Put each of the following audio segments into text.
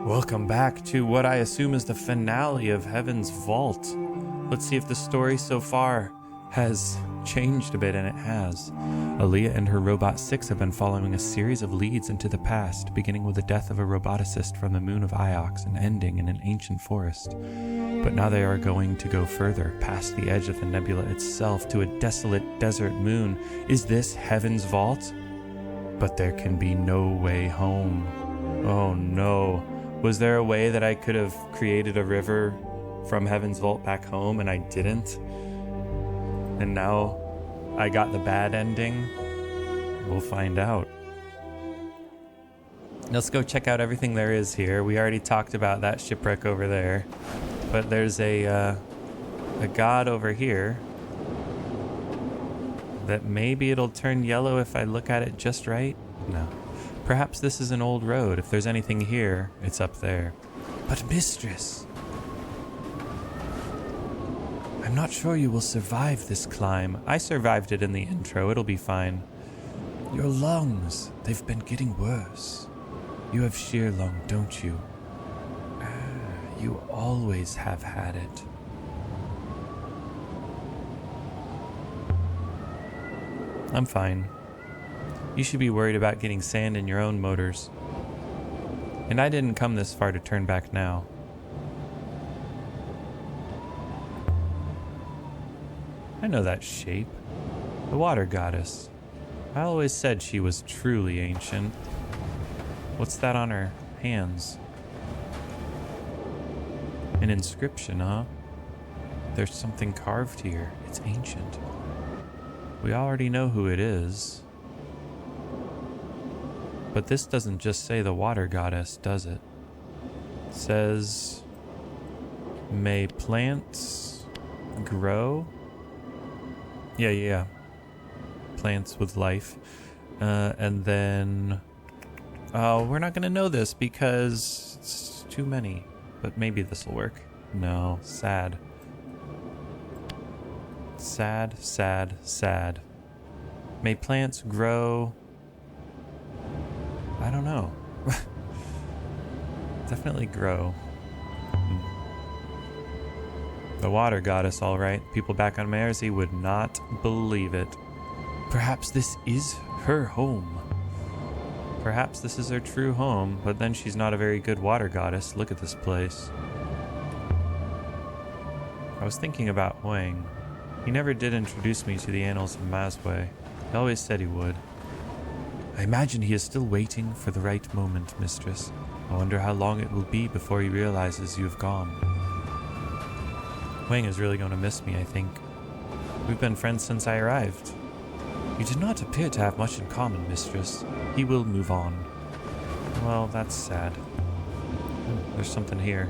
Welcome back to what I assume is the finale of Heaven's Vault. Let's see if the story so far has changed a bit, and it has. Aliya and her Robot 6 have been following a series of leads into the past, beginning with the death of a roboticist from the moon of Iox and ending in an ancient forest. But now they are going to go further, past the edge of the Nebula itself, to a desolate desert moon. Is this Heaven's Vault? But there can be no way home. Oh no. Was there a way that I could have created a river from Heaven's Vault back home and I didn't? And now I got the bad ending? We'll find out. Let's go check out everything there is here. We already talked about that shipwreck over there. But there's a god over here that maybe it'll turn yellow if I look at it just right. No. Perhaps this is an old road. If there's anything here, it's up there. But mistress, I'm not sure you will survive this climb. I survived it in the intro. It'll be fine. Your lungs, they've been getting worse. You have sheer lung, don't you? You always have had it. I'm fine. You should be worried about getting sand in your own motors. And I didn't come this far to turn back now. I know that shape. The water goddess. I always said she was truly ancient. What's that on her hands? An inscription, huh? There's something carved here. It's ancient. We already know who it is. But this doesn't just say the water goddess, does it? It says, may plants grow? Yeah. Plants with life. And then, we're not going to know this because it's too many. But maybe this will work. No, sad. Sad. May plants grow... I don't know. Definitely grow. The water goddess, all right. People back on Marzi would not believe it. Perhaps this is her home. Perhaps this is her true home, but then she's not a very good water goddess. Look at this place. I was thinking about Huang. He never did introduce me to the annals of Mazway. He always said he would. I imagine he is still waiting for the right moment, mistress. I wonder how long it will be before he realizes you have gone. Huang is really going to miss me, I think. We've been friends since I arrived. You do not appear to have much in common, mistress. He will move on. Well, that's sad. There's something here.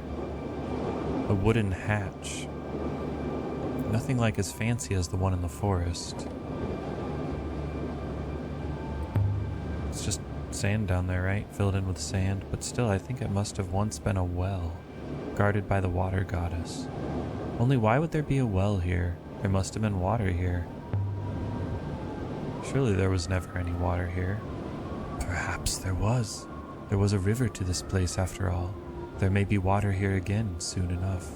A wooden hatch. Nothing like as fancy as the one in the forest. It's just sand down there, right? Filled in with sand. But still, I think it must have once been a well, guarded by the water goddess. Only why would there be a well here? There must have been water here. Surely there was never any water here. Perhaps there was. There was a river to this place after all. There may be water here again soon enough.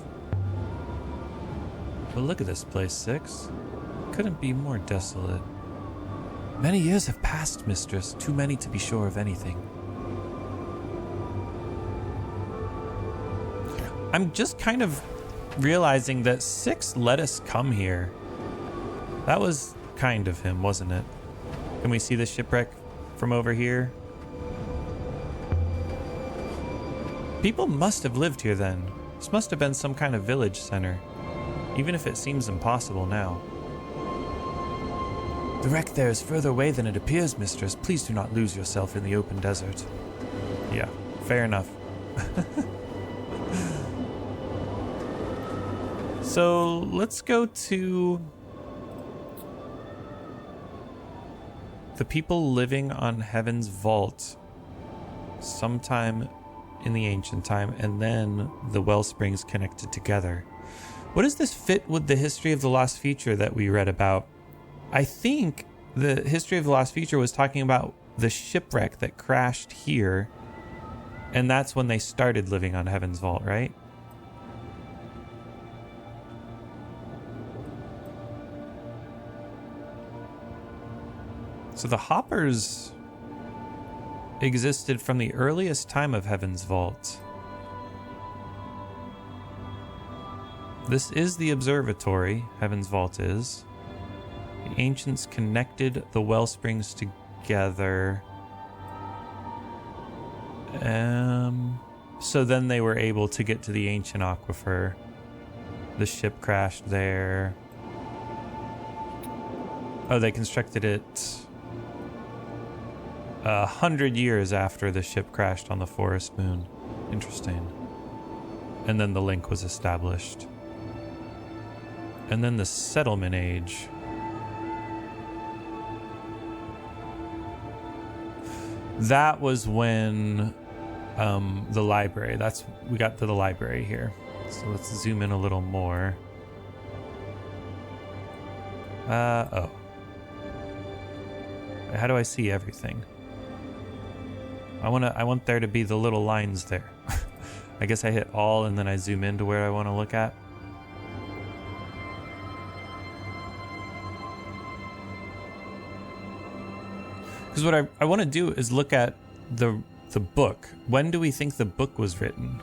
But look at this place, Six. Couldn't be more desolate. Many years have passed, mistress. Too many to be sure of anything. I'm just kind of realizing that Six let us come here. That was kind of him, wasn't it? Can we see the shipwreck from over here? People must have lived here then. This must have been some kind of village center, even if it seems impossible now. The wreck there is further away than it appears, mistress. Please do not lose yourself in the open desert. Yeah, fair enough. So let's go to the people living on Heaven's Vault sometime in the ancient time, and then the well springs connected together. What does this fit with the history of the lost future that we read about? I think the history of the lost future was talking about the shipwreck that crashed here And that's when they started living on Heaven's Vault, right? So the hoppers existed from the earliest time of Heaven's Vault. This is the observatory, Heaven's Vault is. The ancients connected the well springs together. So then they were able to get to the ancient aquifer. The ship crashed there. Oh, they constructed it 100 years after the ship crashed on the forest moon. Interesting. And then the link was established. And then the settlement age. That was when the library, we got to the library here. So let's zoom in a little more. Oh. How do I see everything? I want there to be the little lines there. I guess I hit all and then I zoom into where I want to look at. Because what I want to do is look at the book. When do we think the book was written?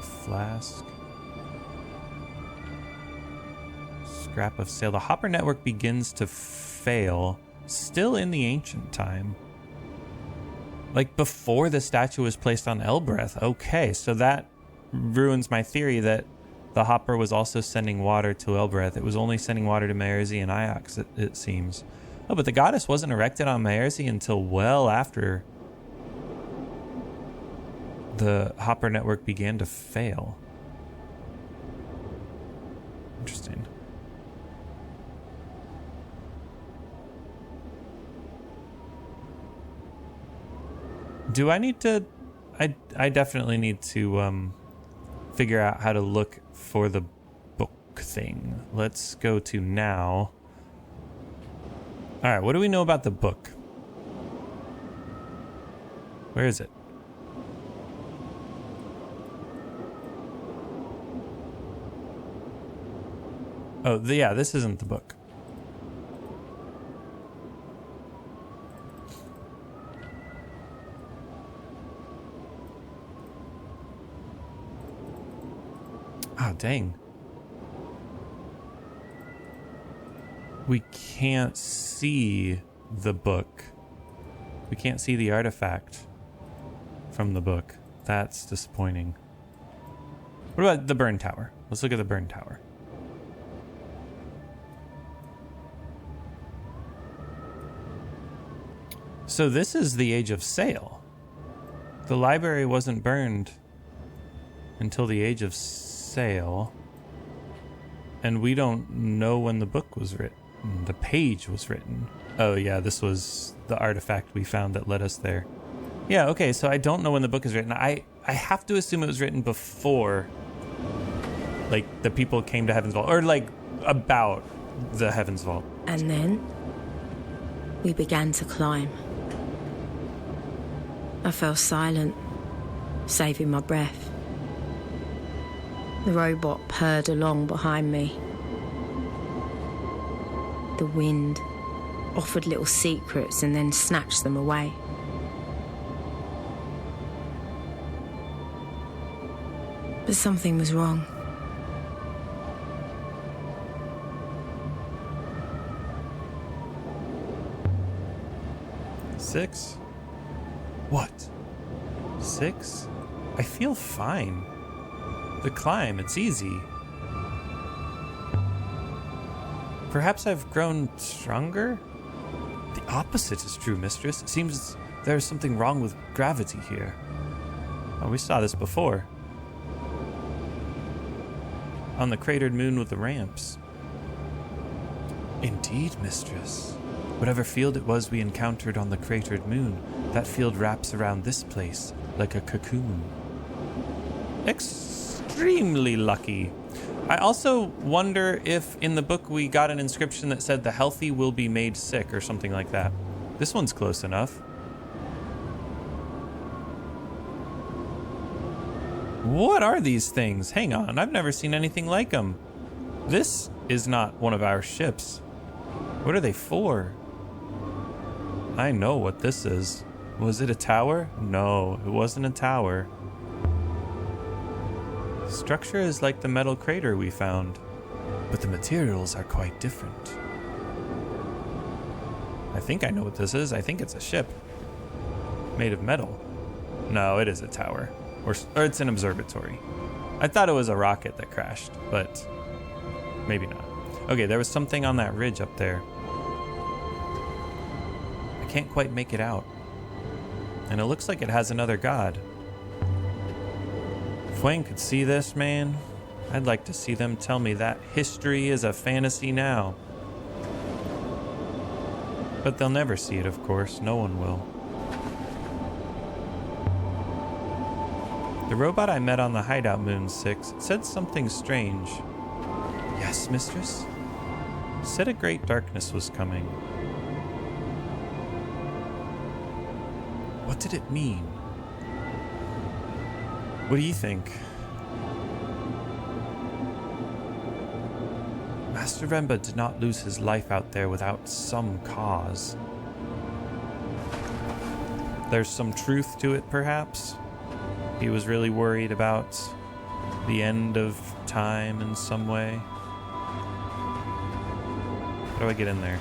Flask. Scrap of sail. The Hopper network begins to fail still in the ancient time. Like before the statue was placed on Elbereth. Okay, so that ruins my theory that the Hopper was also sending water to Elbereth. It was only sending water to Maerzi and Iox, it seems. Oh, but the goddess wasn't erected on Maerzi until well after the Hopper network began to fail. Interesting. Do I need to... I definitely need to figure out how to look for the book thing. Let's go to now. All right, what do we know about the book? Where is it? Oh, yeah, this isn't the book. Oh, dang. We can't see the book. We can't see the artifact from the book. That's disappointing. What about the burn tower? Let's look at the burn tower. So this is the Age of Sail. The library wasn't burned until the Age of Sail. And we don't know when the book was written. The page was written. Oh yeah, this was the artifact we found that led us there. Yeah, okay, so I don't know when the book is written. I have to assume it was written before, like, the people came to Heaven's Vault, or like about the Heaven's Vault. And then we began to climb. I fell silent, saving my breath. The robot purred along behind me. The wind offered little secrets and then snatched them away. But something was wrong. Six? What? 6? I feel fine. The climb, it's easy. Perhaps I've grown stronger? The opposite is true, mistress. It seems there's something wrong with gravity here. Oh, we saw this before. On the cratered moon with the ramps. Indeed, mistress. Whatever field it was we encountered on the cratered moon, that field wraps around this place like a cocoon. Extremely lucky. I also wonder if in the book we got an inscription that said the healthy will be made sick or something like that. This one's close enough. What are these things? Hang on, I've never seen anything like them. This is not one of our ships. What are they for? I know what this is. Was it a tower? No, it wasn't a tower. The structure is like the metal crater we found, but the materials are quite different. I think I know what this is. I think it's a ship made of metal. No, it is a tower. Or it's an observatory. I thought it was a rocket that crashed, but maybe not. Okay, there was something on that ridge up there. I can't quite make it out. And it looks like it has another god. If Wayne could see this, man, I'd like to see them tell me that history is a fantasy now. But they'll never see it, of course. No one will. The robot I met on the hideout Moon 6 said something strange. Yes, mistress? Said a great darkness was coming. What did it mean? What do you think? Master Remba did not lose his life out there without some cause. There's some truth to it, perhaps? He was really worried about the end of time in some way. How do I get in there?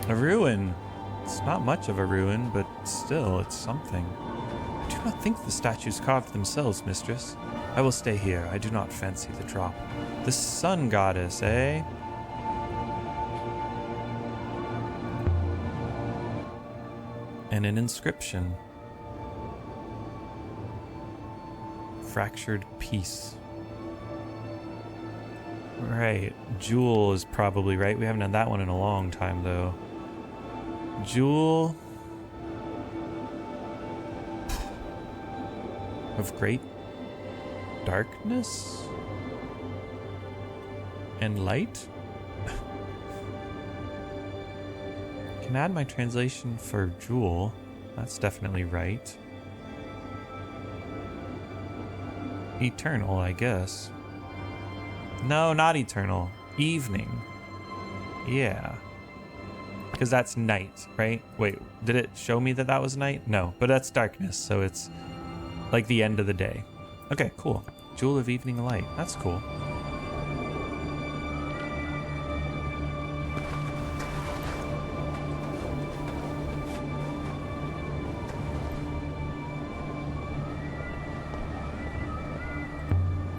A ruin. It's not much of a ruin, but still, it's something. I do not think the statues carved themselves, mistress. I will stay here. I do not fancy the drop. The sun goddess, eh? And an inscription. Fractured piece. Right. Jewel is probably right. We haven't had that one in a long time, though. Jewel of great darkness and light. Can add my translation for jewel. That's definitely right. Eternal, I guess. No, not eternal. Evening. Yeah. Because that's night, right? Wait, did it show me that that was night? No, but that's darkness, so it's like the end of the day. Okay, cool. Jewel of evening light. That's cool.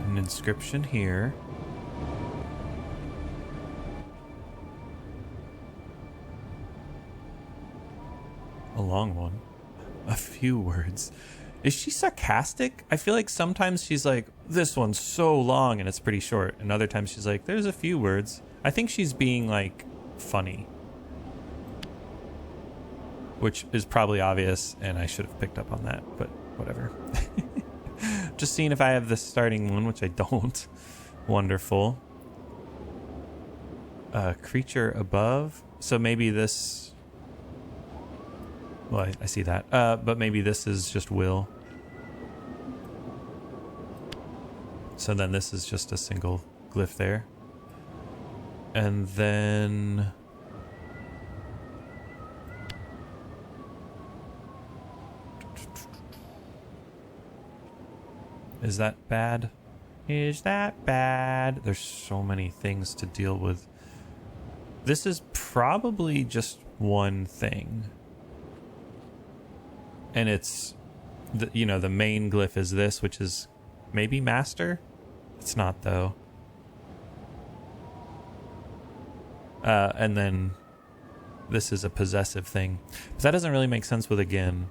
An inscription here. A long one. A few words. Is she sarcastic? I feel like sometimes she's like, this one's so long and it's pretty short. And other times she's like, there's a few words. I think she's being like funny. Which is probably obvious and I should have picked up on that, but whatever. Just seeing if I have the starting one, which I don't. Wonderful. Creature above. So maybe this... Well, I see that. But maybe this is just will. So then this is just a single glyph there. And then... Is that bad? Is that bad? There's so many things to deal with. This is probably just one thing. And it's, the main glyph is this, which is maybe master? It's not, though. And then this is a possessive thing. But that doesn't really make sense with again.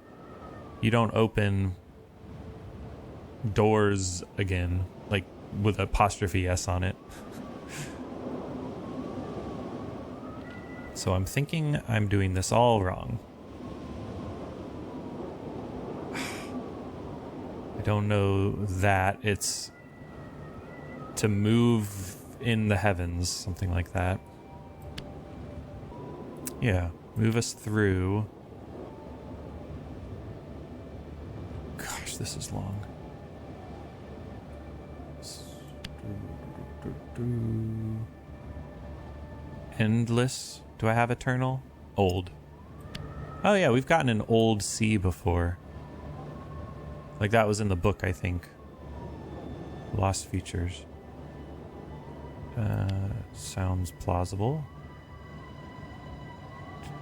You don't open doors again, like with apostrophe S on it. So I'm thinking I'm doing this all wrong. I don't know that. It's to move in the heavens, something like that. Yeah, move us through. God, Gosh, this is long. Endless. Do I have eternal? Old. Oh yeah, we've gotten an old sea before. Like that was in the book, I think. Lost features. Sounds plausible.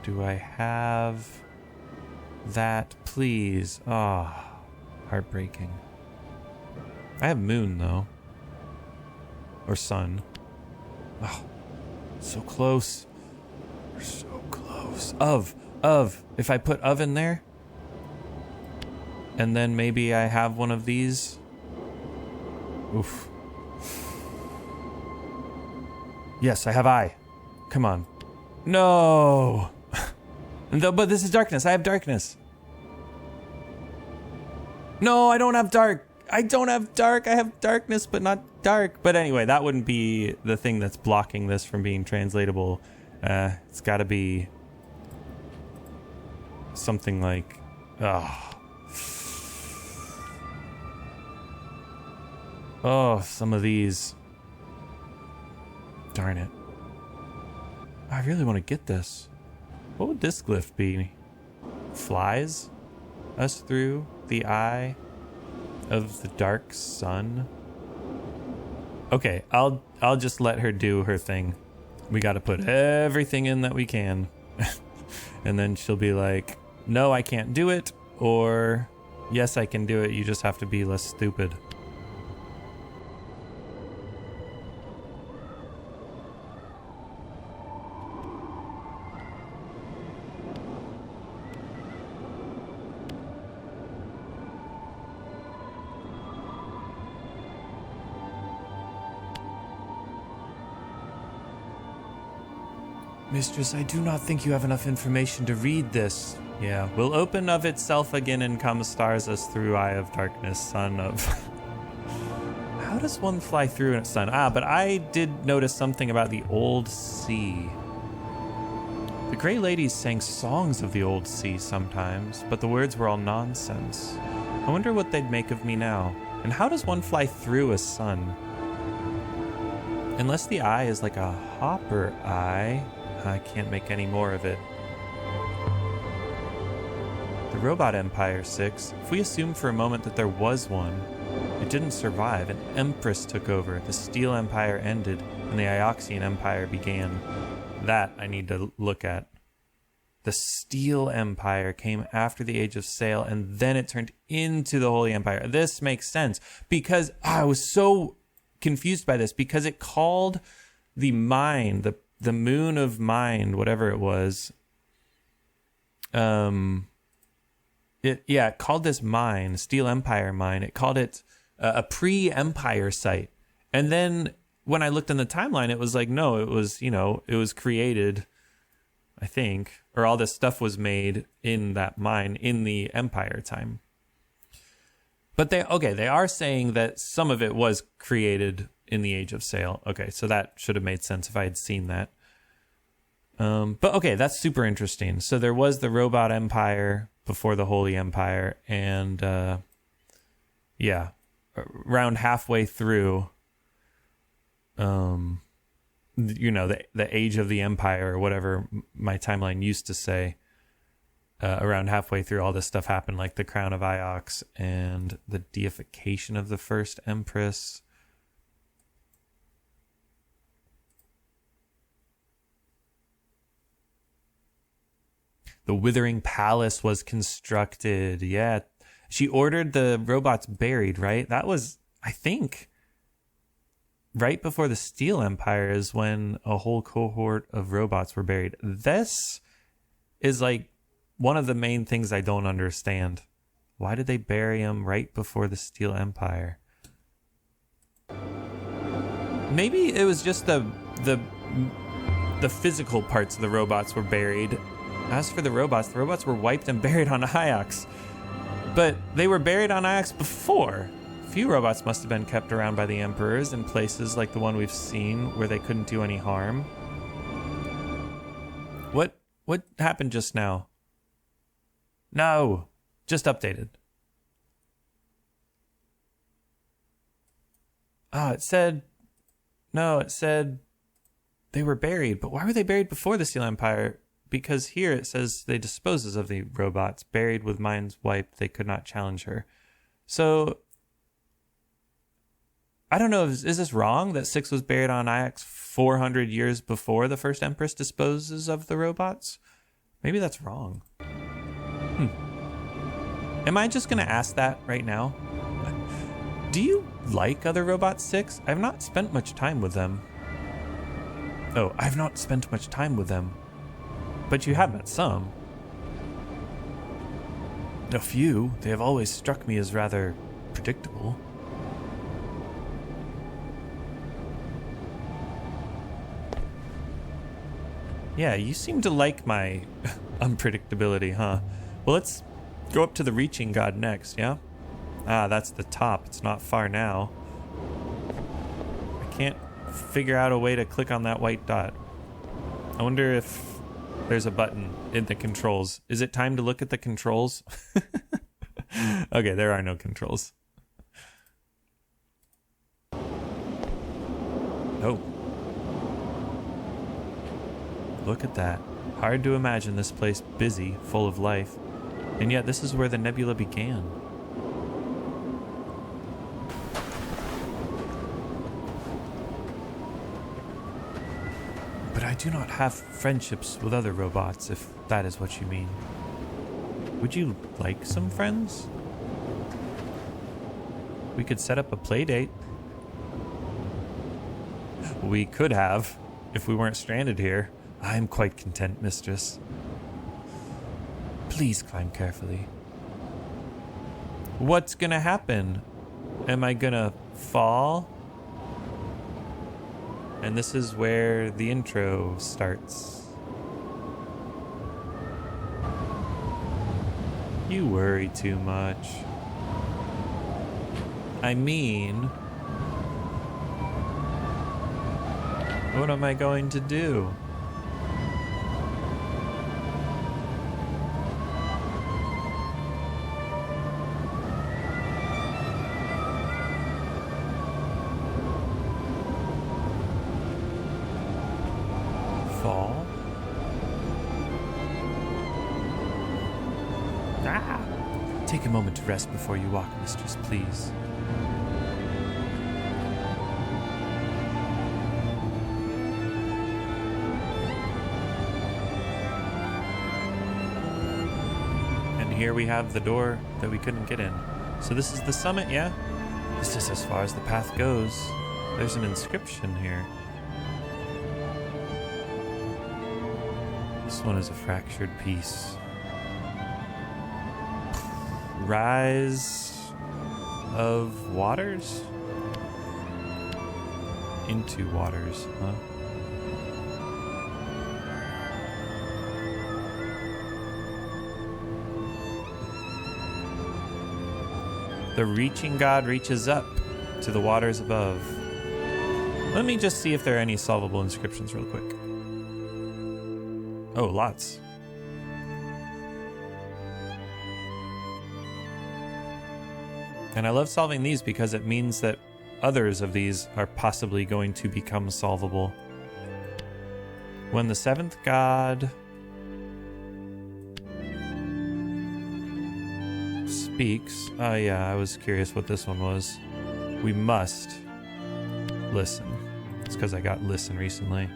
Do I have that, please? Ah, heartbreaking. I have moon though. Or sun. Oh, so close. We're so close. Of. If I put of in there, and then maybe I have one of these. Oof. Yes, I have I. Come on. No. But this is darkness. I have darkness. No, I don't have dark. I don't have dark. I have darkness, but not dark. But anyway, that wouldn't be the thing that's blocking this from being translatable. It's got to be something like, some of these. Darn it. I really want to get this. What would this glyph be? Flies us through the eye of the dark sun. Okay, I'll just let her do her thing. We got to put everything in that we can. And then she'll be like, no, I can't do it. Or, yes, I can do it. You just have to be less stupid. Mistress, I do not think you have enough information to read this. Yeah, will open of itself again and come stars us through eye of darkness, son of... How does one fly through its sun? But I did notice something about the old sea. The Grey Ladies sang songs of the old sea sometimes, but the words were all nonsense. I wonder what they'd make of me now. And how does one fly through a sun? Unless the eye is like a hopper eye, I can't make any more of it. The Robot Empire 6, if we assume for a moment that there was one, it didn't survive. An Empress took over, the Steel Empire ended, and the Ioxian Empire began. That I need to look at. The Steel Empire came after the Age of Sail, and then it turned into the Holy Empire. This makes sense, because I was so confused by this, because it called the mine, the moon of mind, whatever it was, it called this mine, Steel Empire mine, it called it a pre-Empire site. And then when I looked in the timeline, it was like, no, it was, it was created, I think, or all this stuff was made in that mine in the Empire time. But they are saying that some of it was created in the Age of Sail. Okay, so that should have made sense if I had seen that. But okay, that's super interesting. So there was the Robot Empire before the Holy Empire, and around halfway through, the age of the Empire, or whatever my timeline used to say, around halfway through, all this stuff happened, like the Crown of Iox and the deification of the first Empress. The Withering Palace was constructed. Yeah. She ordered the robots buried, right? That was, I think, right before the Steel Empire is when a whole cohort of robots were buried. This is like one of the main things I don't understand. Why did they bury them right before the Steel Empire? Maybe it was just the physical parts of the robots were buried. As for the robots were wiped and buried on Iox. But they were buried on Iox before. A few robots must have been kept around by the emperors in places like the one we've seen where they couldn't do any harm. What happened just now? No, just updated. it said... No, it said they were buried. But why were they buried before the Steel Empire? Because here it says they disposes of the robots. Buried with minds wiped, they could not challenge her. So... I don't know, is this wrong that 6 was buried on Ix 400 years before the first Empress disposes of the robots? Maybe that's wrong. Am I just going to ask that right now? Do you like other robots, 6? I've not spent much time with them. Oh, I've not spent much time with them. But you have met some. A few. They have always struck me as rather predictable. Yeah, you seem to like my unpredictability, huh? Well, let's go up to the Reaching God next, yeah? Ah, that's the top. It's not far now. I can't figure out a way to click on that white dot. I wonder if there's a button in the controls. Is it time to look at the controls? Okay, there are no controls. Oh. Look at that. Hard to imagine this place busy, full of life. And yet this is where the Nebula began. But I do not have friendships with other robots, if that is what you mean. Would you like some friends? We could set up a play date. We could have, if we weren't stranded here. I am quite content, mistress. Please climb carefully. What's gonna happen? Am I gonna fall? And this is where the intro starts. You worry too much. I mean... what am I going to do? Fall? Ah! Take a moment to rest before you walk, mistress, please. And here we have the door that we couldn't get in. So this is the summit, yeah? This is as far as the path goes. There's an inscription here. This one is a fractured piece. Rise of waters? Into waters, huh? The reaching God reaches up to the waters above. Let me just see if there are any solvable inscriptions real quick. Oh, lots. And I love solving these because it means that others of these are possibly going to become solvable. When the seventh god speaks... oh yeah, I was curious what this one was. We must listen. It's because I got listen recently.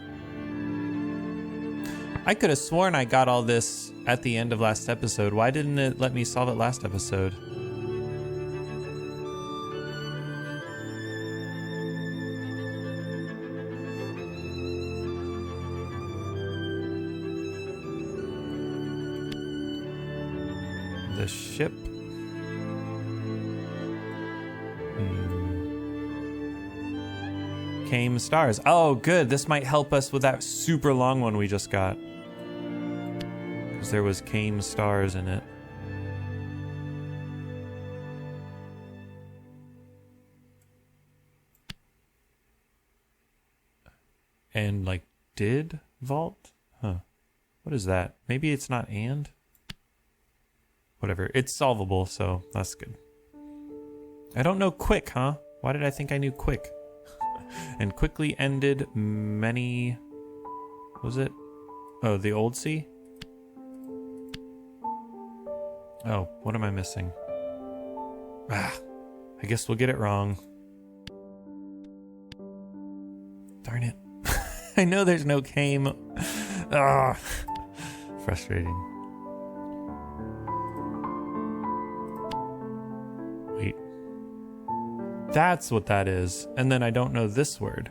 I could have sworn I got all this at the end of last episode. Why didn't it let me solve it last episode? The ship. Came stars. Oh, good. This might help us with that super long one we just got. Because there was came stars in it. And like did vault? Huh. What is that? Maybe it's not and? Whatever. It's solvable, so that's good. I don't know quick, huh? Why did I think I knew quick? and quickly ended many... Was it? Oh, the Old Sea? Oh, what am I missing? I guess we'll get it wrong. Darn it. I know there's no came. Frustrating. Wait. That's what that is. And then I don't know this word,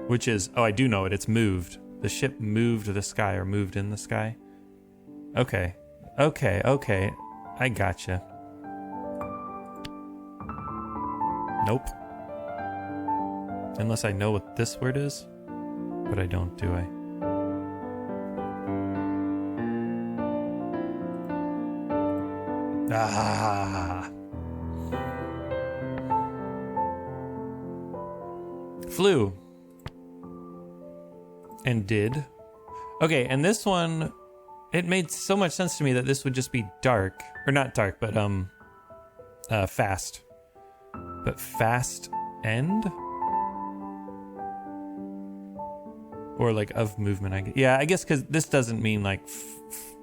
which is... Oh, I do know it. It's moved. The ship moved the sky, or moved in the sky. Okay. Okay. I gotcha. Nope. Unless I know what this word is. But I don't, do I? Flew. And did. Okay, and this one, it made so much sense to me that this would just be dark. Or not dark, but fast. But fast end? Or like of movement, I guess because this doesn't mean like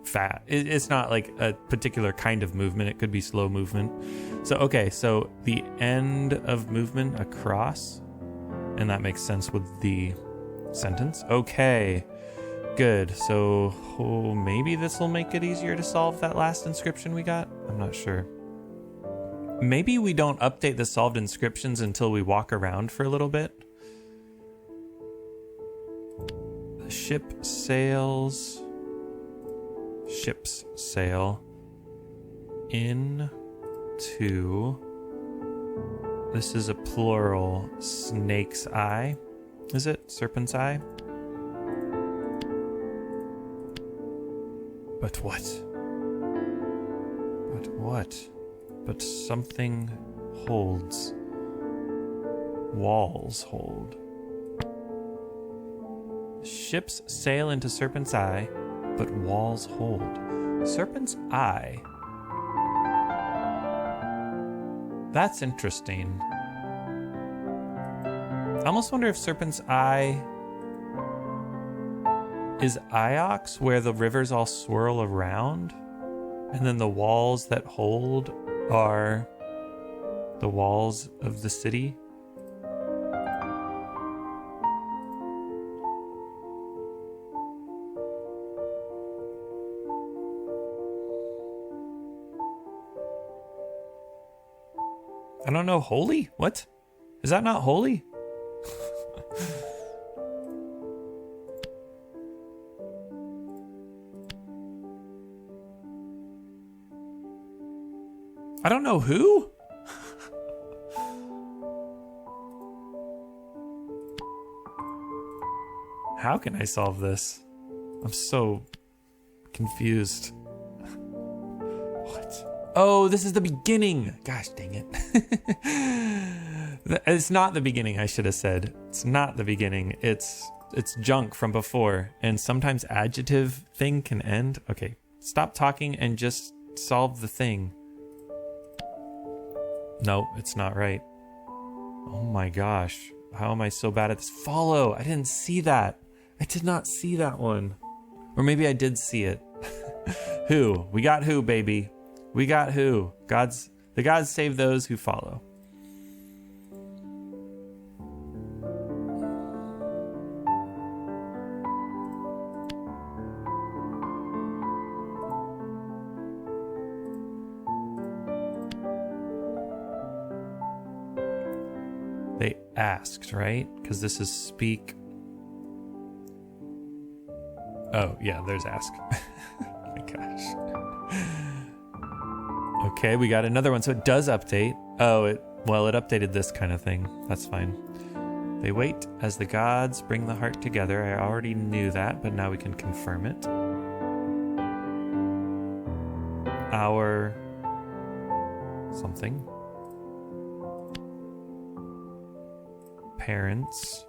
fat. It's not like a particular kind of movement. It could be slow movement. So, okay, so the end of movement across. And that makes sense with the sentence. Okay, good. So maybe this will make it easier to solve that last inscription we got? I'm not sure. Maybe we don't update the solved inscriptions until we walk around for a little bit. The ship sails. Ships sail into... This is a plural. Snake's eye. Is it? Serpent's eye? But what? But what? But something holds. Walls hold. Ships sail into Serpent's eye, but walls hold. Serpent's eye. That's interesting. I almost wonder if Serpent's eye is Iox, where the rivers all swirl around, and then the walls that hold are the walls of the city. I don't know. Holy? What? Is that not holy? I don't know who? How can I solve this? I'm so confused. What? Oh, this is the beginning. Gosh, dang it. It's not the beginning, I should have said. It's not the beginning. It's junk from before. And sometimes adjective thing can end. Okay, stop talking and just solve the thing. No, it's not right. Oh my gosh. How am I so bad at this? Follow. I didn't see that. I did not see that one. Or maybe I did see it. Who? We got who, baby? We got who? The gods save those who follow. They asked, right? Because this is speak. Oh, yeah, there's ask. Oh my gosh. Okay, we got another one. So it does update. Oh, it updated this kind of thing. That's fine. They wait as the gods bring the heart together. I already knew that, but now we can confirm it. Our something. Parents.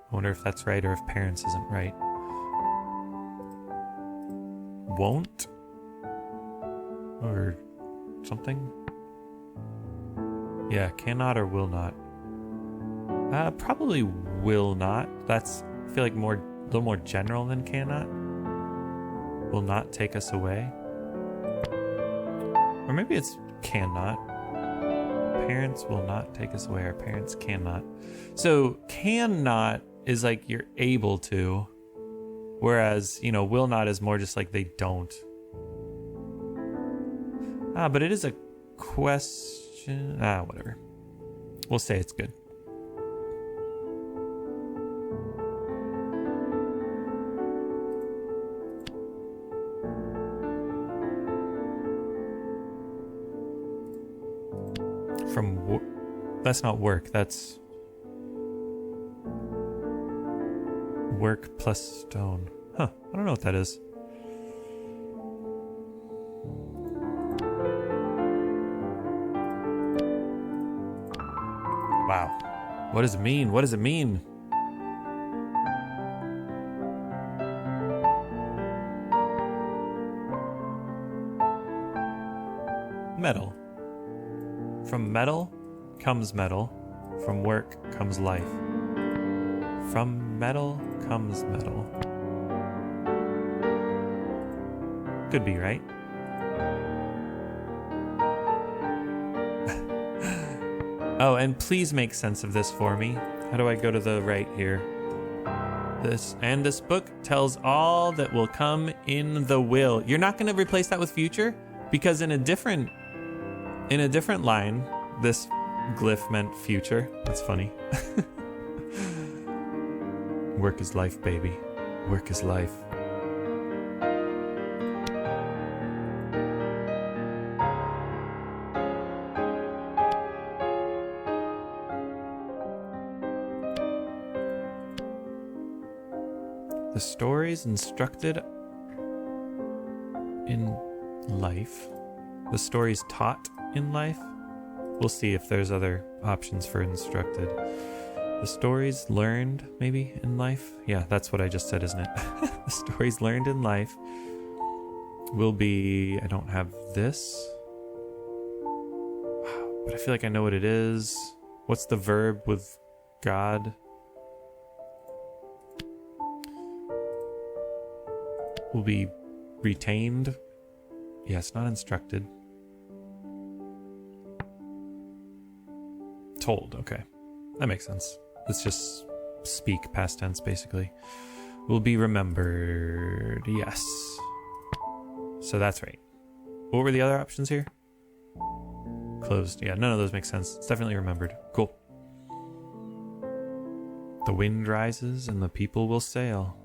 I wonder if that's right or if parents isn't right. Won't. or something. Yeah, cannot or will not. Probably will not. That's, I feel like, a little more general than cannot. Will not take us away. Or maybe it's cannot. Parents will not take us away. Our parents cannot. So cannot is like you're able to, whereas, you know, will not is more just like they don't. But it is a question. Whatever. We'll say it's good. That's not work, that's work plus stone. Huh, I don't know what that is. Wow. What does it mean? What does it mean? Metal. From metal comes metal. From work comes life. From metal comes metal. Could be, right? Oh, and please make sense of this for me. How do I go to the right here? This book tells all that will come in the will. You're not going to replace that with future, because in a different line, this glyph meant future. That's funny. Work is life, baby. Work is life. The stories instructed in life. The stories taught in life. We'll see if there's other options for instructed. The stories learned, maybe, in life? Yeah, that's what I just said, isn't it? The stories learned in life will be... I don't have this. But I feel like I know what it is. What's the verb with God? Will be retained. Yeah, it's not instructed. Told, okay. That makes sense. Let's just speak past tense, basically. Will be remembered. Yes. So that's right. What were the other options here? Closed. Yeah, none of those make sense. It's definitely remembered. Cool. The wind rises and the people will sail.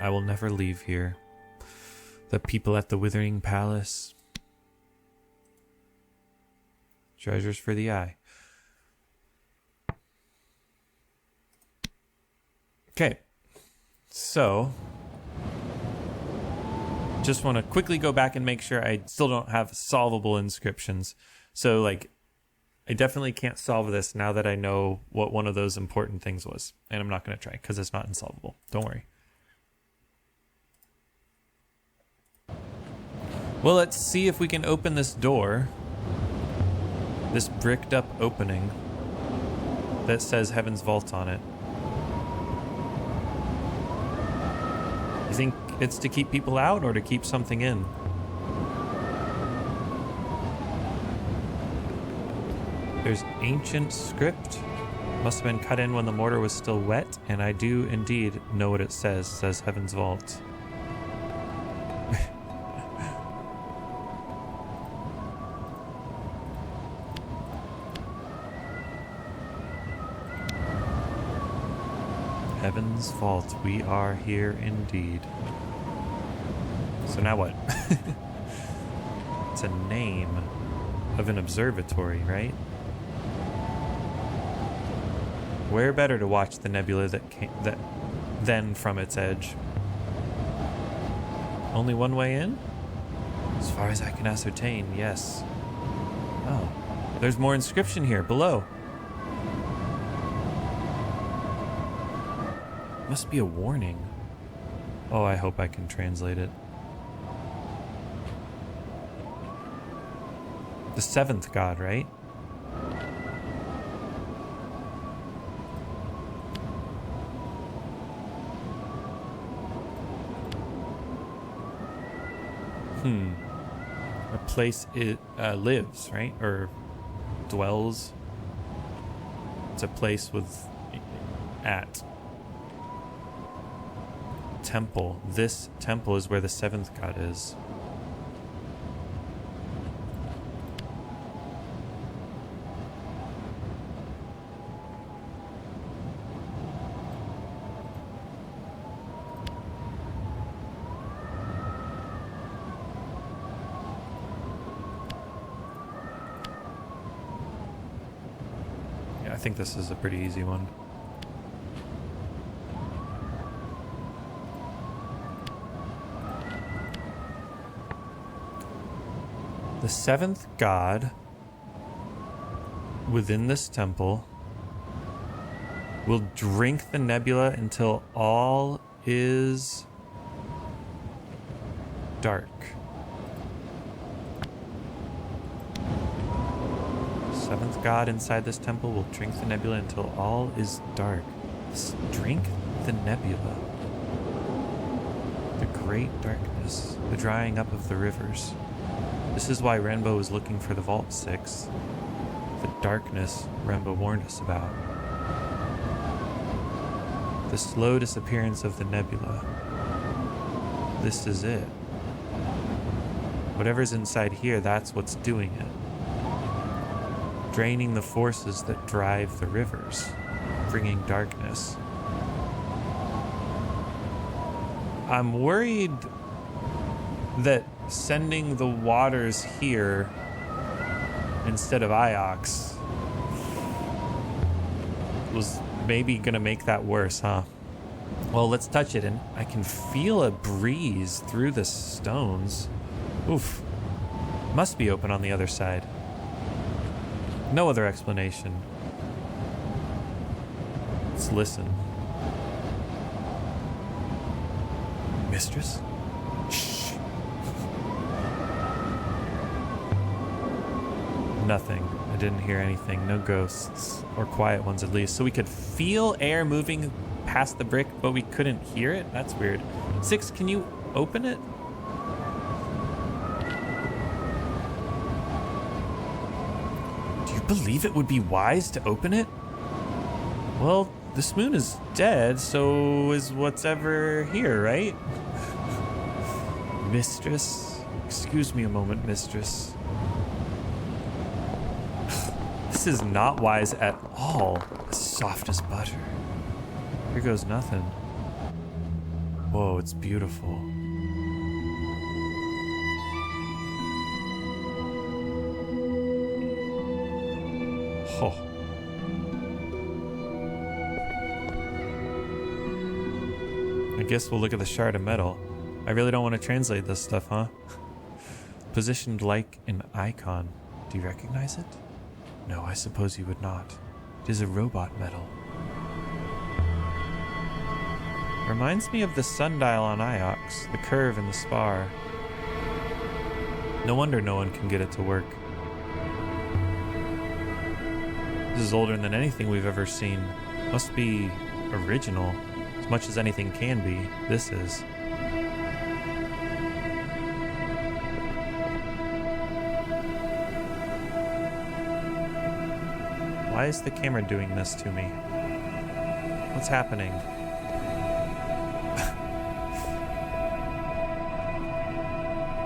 I will never leave here. The people at the withering palace. Treasures for the eye. Okay. So, just want to quickly go back and make sure I still don't have solvable inscriptions. So, like, I definitely can't solve this now that I know what one of those important things was. And I'm not going to try because it's not insolvable. Don't worry. Well, let's see if we can open this door. This bricked up opening that says Heaven's Vault on it. You think it's to keep people out or to keep something in? There's ancient script. Must have been cut in when the mortar was still wet, and I do indeed know what it says. It says Heaven's Vault. Heaven's Vault, we are here indeed. So now what? It's a name of an observatory, right? Where better to watch the nebula than from its edge? Only one way in? As far as I can ascertain, yes. Oh, there's more inscription here below. Must be a warning. Oh, I hope I can translate it. The seventh god, right? A place it lives, right? Or dwells. It's a place with at. Temple. This temple is where the seventh god is. I think this is a pretty easy one. The seventh god within this temple will drink the nebula until all is dark. Seventh god inside this temple will drink the nebula until all is dark. Drink the nebula. The great darkness, the drying up of the rivers. This is why Renbo was looking for the Vault 6. The darkness Renbo warned us about. The slow disappearance of the nebula. This is it. Whatever's inside here, that's what's doing it. Draining the forces that drive the rivers, bringing darkness. I'm worried that sending the waters here instead of Iox was maybe gonna make that worse, huh? Well, let's touch it, and I can feel a breeze through the stones. Oof. Must be open on the other side. No other explanation. Let's listen. Mistress? Shh. Nothing. I didn't hear anything. No ghosts. Or quiet ones, at least. So we could feel air moving past the brick, but we couldn't hear it? That's weird. 6, can you open it? Believe it would be wise to open it? Well, this moon is dead, so is what's ever here, right? Mistress? Excuse me a moment, mistress. This is not wise at all. Soft as butter. Here goes nothing. Whoa, it's beautiful. Oh. I guess we'll look at the shard of metal. I really don't want to translate this stuff, huh? Positioned like an icon. Do you recognize it? No, I suppose you would not. It is a robot metal. Reminds me of the sundial on Iox, the curve and the spar. No wonder no one can get it to work. This is older than anything we've ever seen. Must be original. As much as anything can be, this is. Why is the camera doing this to me? What's happening?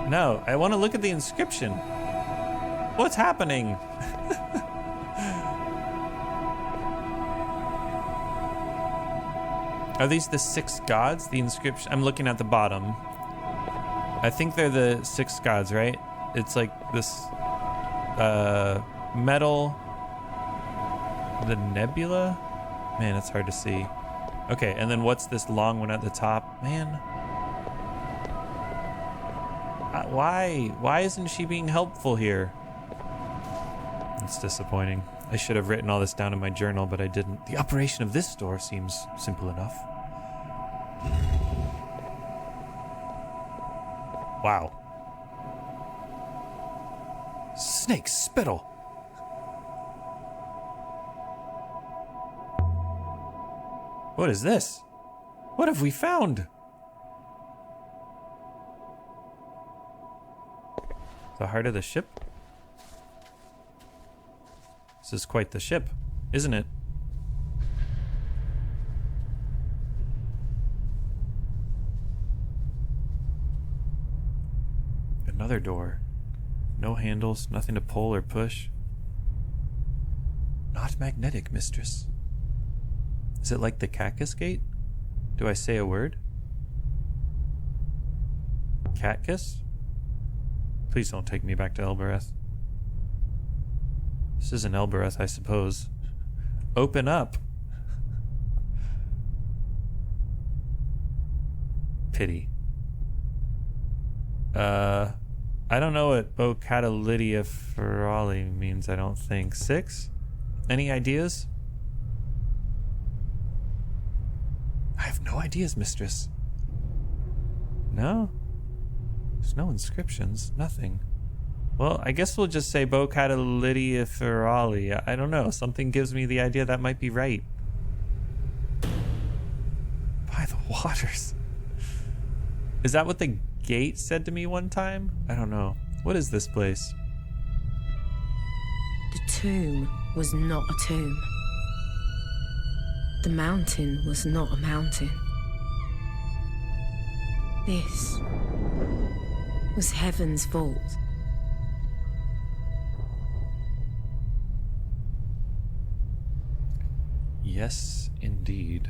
No, I want to look at the inscription. What's happening? Are these the 6 gods? The inscription. I'm looking at the bottom. I think they're the 6 gods, right? It's like this metal. The Nebula? Man, it's hard to see. Okay, and then what's this long one at the top? Man. Why? Why isn't she being helpful here? It's disappointing. I should have written all this down in my journal, but I didn't. The operation of this store seems simple enough. Wow. Snake spittle. What is this? What have we found? The heart of the ship? This is quite the ship, isn't it? Another door. No handles, nothing to pull or push. Not magnetic, mistress. Is it like the Cactus Gate? Do I say a word? Catkiss? Please don't take me back to Elbereth. This isn't Elbereth, I suppose. Open up. Pity. I don't know what Vocatalidia ferali means, I don't think. 6? Any ideas? I have no ideas, mistress. No? There's no inscriptions, nothing. Well, I guess we'll just say Vocatalidia ferali. I don't know, something gives me the idea that might be right. By the waters. Is that what the gate said to me one time? I don't know. What is this place? The tomb was not a tomb. The mountain was not a mountain. This was heaven's vault. Yes, indeed.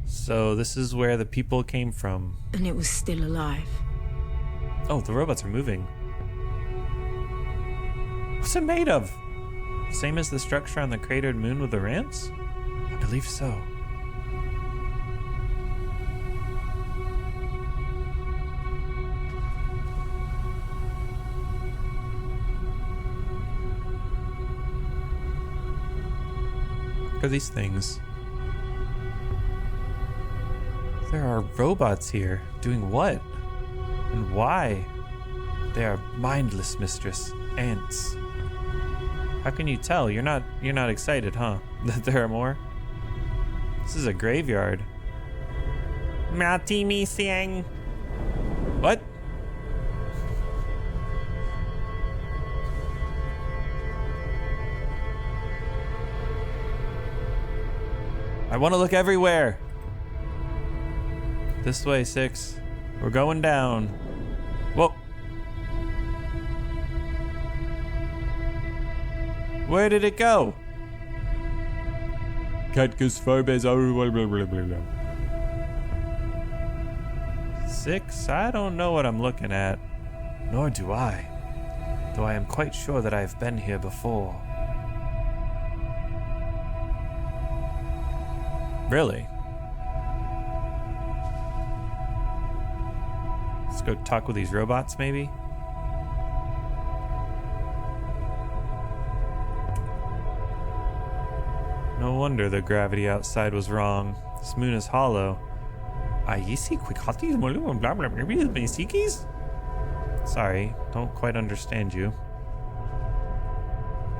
So this is where the people came from. And it was still alive. Oh, the robots are moving. What's it made of? Same as the structure on the cratered moon with the ramps? I believe so. Look at these things. There are robots here. Doing what? And why? They are mindless, mistress. Ants. How can you tell? You're not excited, huh? That there are more? This is a graveyard. Mati mi siang. What? I want to look everywhere. This way, 6. We're going down. Whoa. Where did it go? Catkus phobes. 6? I don't know what I'm looking at. Nor do I. Though I am quite sure that I have been here before. Really? Let's go talk with these robots, maybe? No wonder the gravity outside was wrong. This moon is hollow. Sorry, don't quite understand you.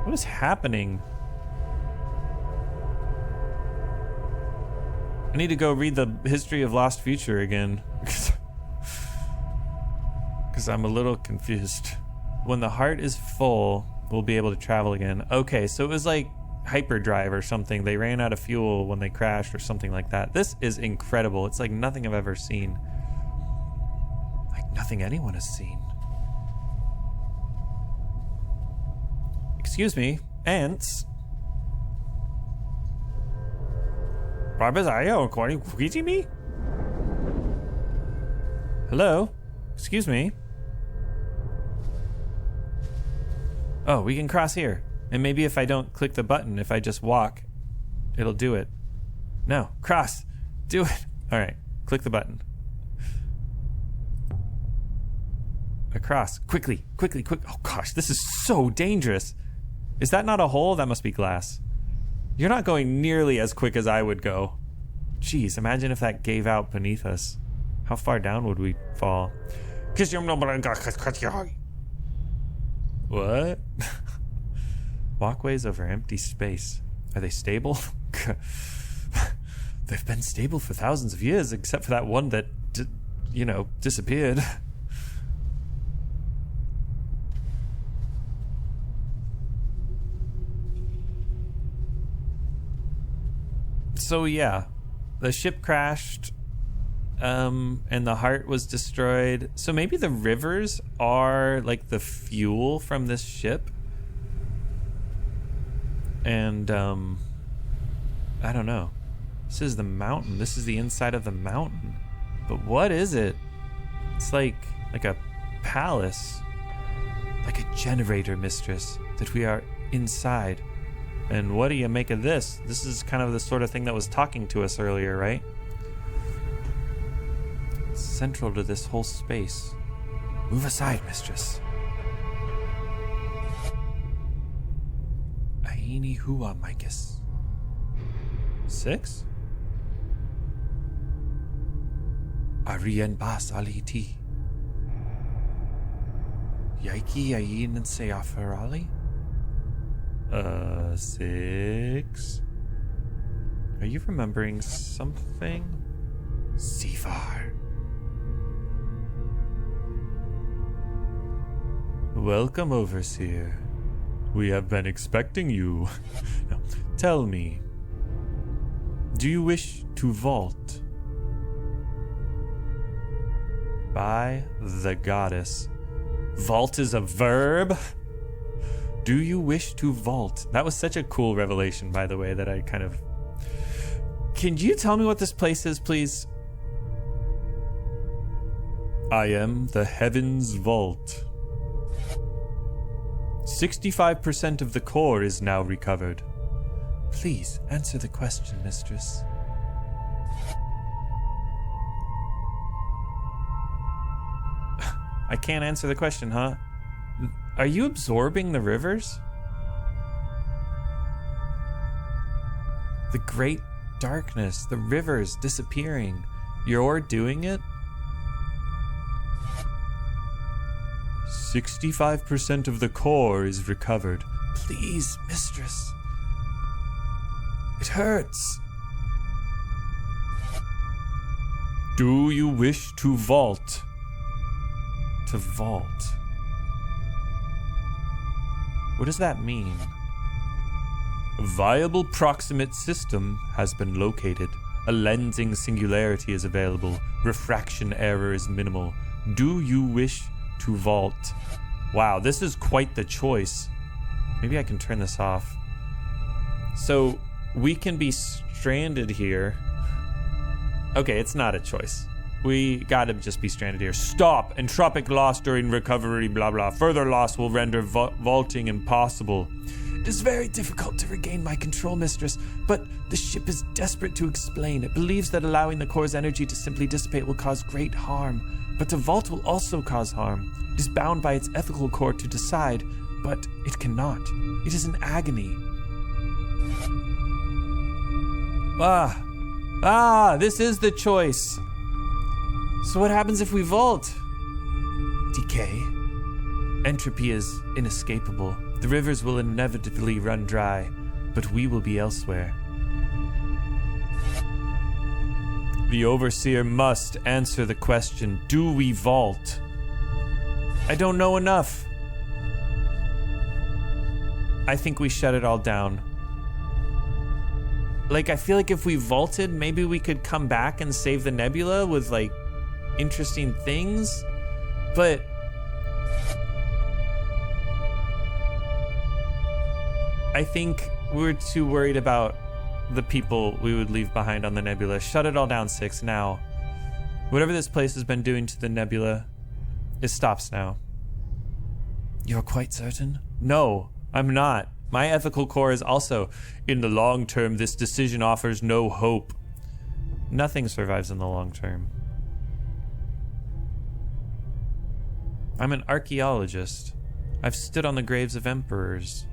What is happening? I need to go read the history of Lost Future again. Because I'm a little confused. When the heart is full, we'll be able to travel again. Okay, so it was like hyperdrive or something. They ran out of fuel when they crashed or something like that. This is incredible. It's like nothing I've ever seen. Like nothing anyone has seen. Excuse me, ants. Hello? Excuse me? Oh, we can cross here. And maybe if I don't click the button, if I just walk, it'll do it. No, cross. Do it. All right, click the button. Across. Quickly. Oh gosh, this is so dangerous. Is that not a hole? That must be glass. You're not going nearly as quick as I would go. Jeez, imagine if that gave out beneath us. How far down would we fall? What? Walkways over empty space. Are they stable? They've been stable for thousands of years, except for that one that, disappeared. So yeah, the ship crashed, and the heart was destroyed. So maybe the rivers are like the fuel from this ship. And I don't know. This is the mountain. This is the inside of the mountain. But what is it? It's like a palace, like a generator, mistress, that we are inside. And what do you make of this? This is kind of the sort of thing that was talking to us earlier, right? It's central to this whole space. Move aside, mistress. Aini hua, Micus. 6? Arien bas aliti. Yaiki ayin and seafarali? 6. Are you remembering something? Sifar. Welcome, Overseer. We have been expecting you. Now, tell me, do you wish to vault? By the goddess. Vault is a verb? Do you wish to vault? That was such a cool revelation, by the way, that I kind of... Can you tell me what this place is, please? I am the Heaven's Vault. 65% of the core is now recovered. Please answer the question, mistress. I can't answer the question, huh? Are you absorbing the rivers? The great darkness, the rivers disappearing. You're doing it? 65% of the core is recovered. Please, mistress. It hurts. Do you wish to vault? To vault. What does that mean? A viable proximate system has been located. A lensing singularity is available. Refraction error is minimal. Do you wish to vault? Wow, this is quite the choice. Maybe I can turn this off. So we can be stranded here. Okay, it's not a choice. We gotta just be stranded here. Stop! Entropic loss during recovery, blah blah. Further loss will render vaulting impossible. It is very difficult to regain my control, mistress, but the ship is desperate to explain. It believes that allowing the core's energy to simply dissipate will cause great harm, but to vault will also cause harm. It is bound by its ethical core to decide, but it cannot. It is an agony. This is the choice. So what happens if we vault? Decay. Entropy is inescapable. The rivers will inevitably run dry, but we will be elsewhere. The Overseer must answer the question, do we vault? I don't know enough. I think we shut it all down. Like, I feel like if we vaulted, maybe we could come back and save the Nebula with, like, interesting things, but I think we're too worried about the people we would leave behind on the Nebula. Shut it all down, 6, now. Whatever this place has been doing to the Nebula, it stops now. You're quite certain? No, I'm not. My ethical core is also, in the long term, this decision offers no hope. Nothing survives in the long term. I'm an archaeologist. I've stood on the graves of emperors.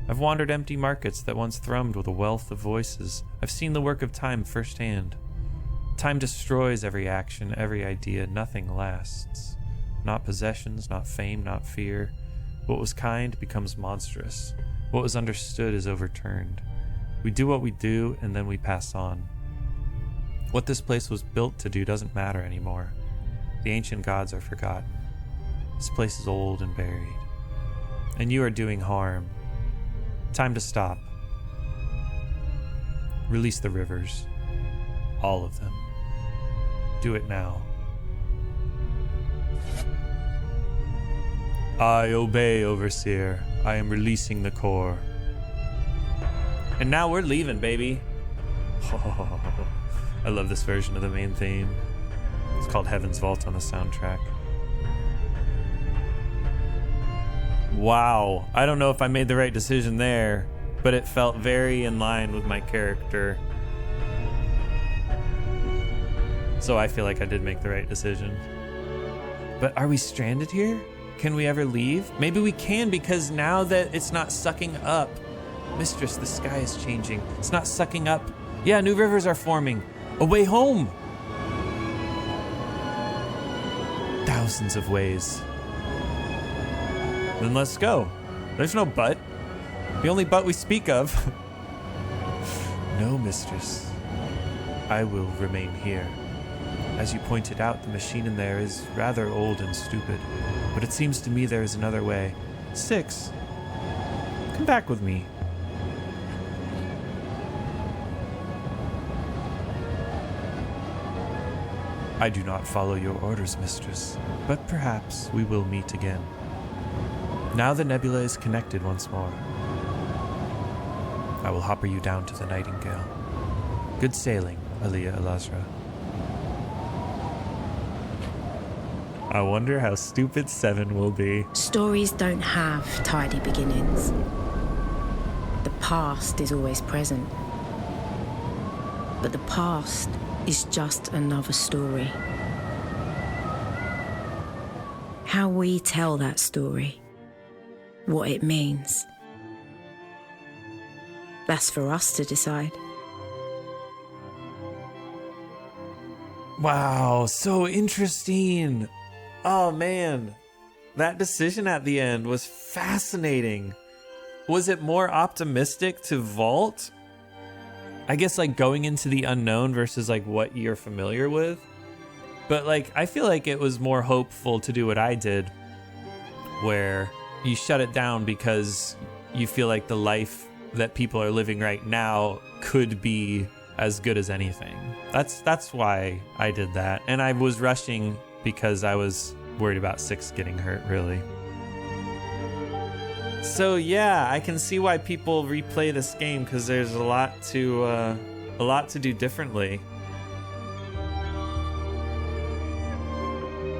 I've wandered empty markets that once thrummed with a wealth of voices. I've seen the work of time firsthand. Time destroys every action, every idea. Nothing lasts. Not possessions, not fame, not fear. What was kind becomes monstrous. What was understood is overturned. We do what we do, and then we pass on. What this place was built to do doesn't matter anymore. The ancient gods are forgotten. This place is old and buried. And you are doing harm. Time to stop. Release the rivers. All of them. Do it now. I obey, Overseer. I am releasing the core. And now we're leaving, baby. Oh, I love this version of the main theme. It's called Heaven's Vault on the soundtrack. Wow. I don't know if I made the right decision there, but it felt very in line with my character. So I feel like I did make the right decision. But are we stranded here? Can we ever leave? Maybe we can, because now that it's not sucking up. Mistress, the sky is changing. It's not sucking up. Yeah, new rivers are forming. A way home. Thousands of ways. Then let's go. There's no but. The only but we speak of. No, mistress. I will remain here. As you pointed out, the machine in there is rather old and stupid. But it seems to me there is another way. 6. Come back with me. I do not follow your orders, mistress, but perhaps we will meet again. Now the Nebula is connected once more. I will hopper you down to the Nightingale. Good sailing, Aliya Elasra. I wonder how stupid 7 will be. Stories don't have tidy beginnings. The past is always present. But the past is just another story. How we tell that story, what it means, that's for us to decide. Wow, so interesting. Oh man, that decision at the end was fascinating. Was it more optimistic to vault? I guess like going into the unknown versus like what you're familiar with. But like, I feel like it was more hopeful to do what I did, where you shut it down because you feel like the life that people are living right now could be as good as anything. That's why I did that. And I was rushing because I was worried about 6 getting hurt, really. So yeah, I can see why people replay this game, because there's a lot to do differently.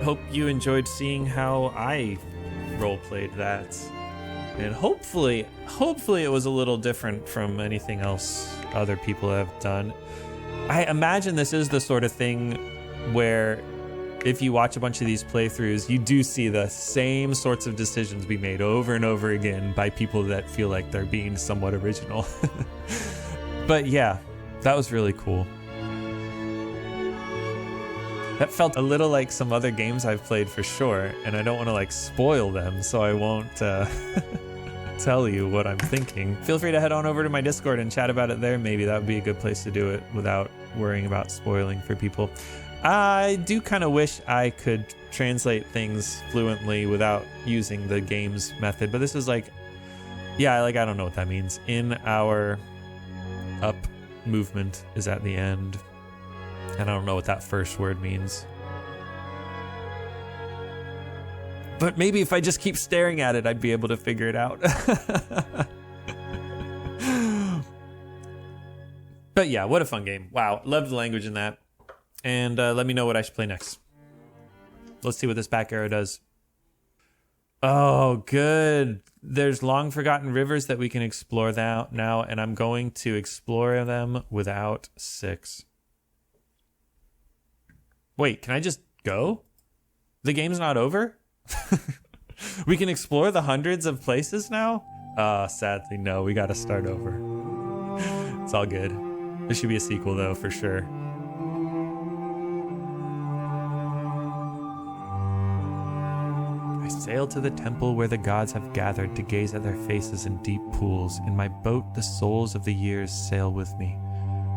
Hope you enjoyed seeing how I roleplayed that, and hopefully it was a little different from anything else other people have done. I imagine this is the sort of thing where if you watch a bunch of these playthroughs, you do see the same sorts of decisions be made over and over again by people that feel like they're being somewhat original. But yeah, that was really cool. That felt a little like some other games I've played for sure, and I don't want to like spoil them, so I won't tell you what I'm thinking. Feel free to head on over to my Discord and chat about it there. Maybe that would be a good place to do it without worrying about spoiling for people. I do kind of wish I could translate things fluently without using the game's method, but this is like, yeah, like I don't know what that means. In our up movement is at the end, and I don't know what that first word means. But maybe if I just keep staring at it, I'd be able to figure it out. But yeah, what a fun game. Wow, loved the language in that. And let me know what I should play next. Let's see what this back arrow does. Oh, good. There's long forgotten rivers that we can explore now, and I'm going to explore them without 6. Wait, can I just go? The game's not over? We can explore the hundreds of places now? Sadly, no. We gotta start over. It's all good. There should be a sequel, though, for sure. I sail to the temple where the gods have gathered to gaze at their faces in deep pools. In my boat, the souls of the years sail with me.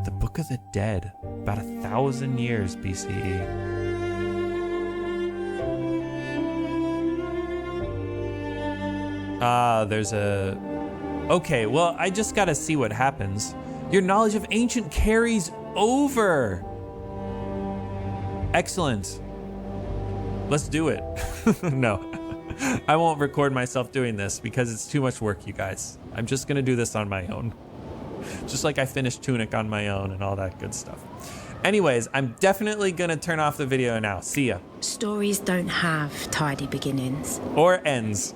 The Book of the Dead, about 1,000 years BCE. There's a... Okay, well, I just gotta see what happens. Your knowledge of ancient carries over. Excellent. Let's do it. No, I won't record myself doing this because it's too much work, you guys. I'm just gonna do this on my own. Just like I finished Tunic on my own and all that good stuff. Anyways, I'm definitely gonna turn off the video now. See ya. Stories don't have tidy beginnings. Or ends.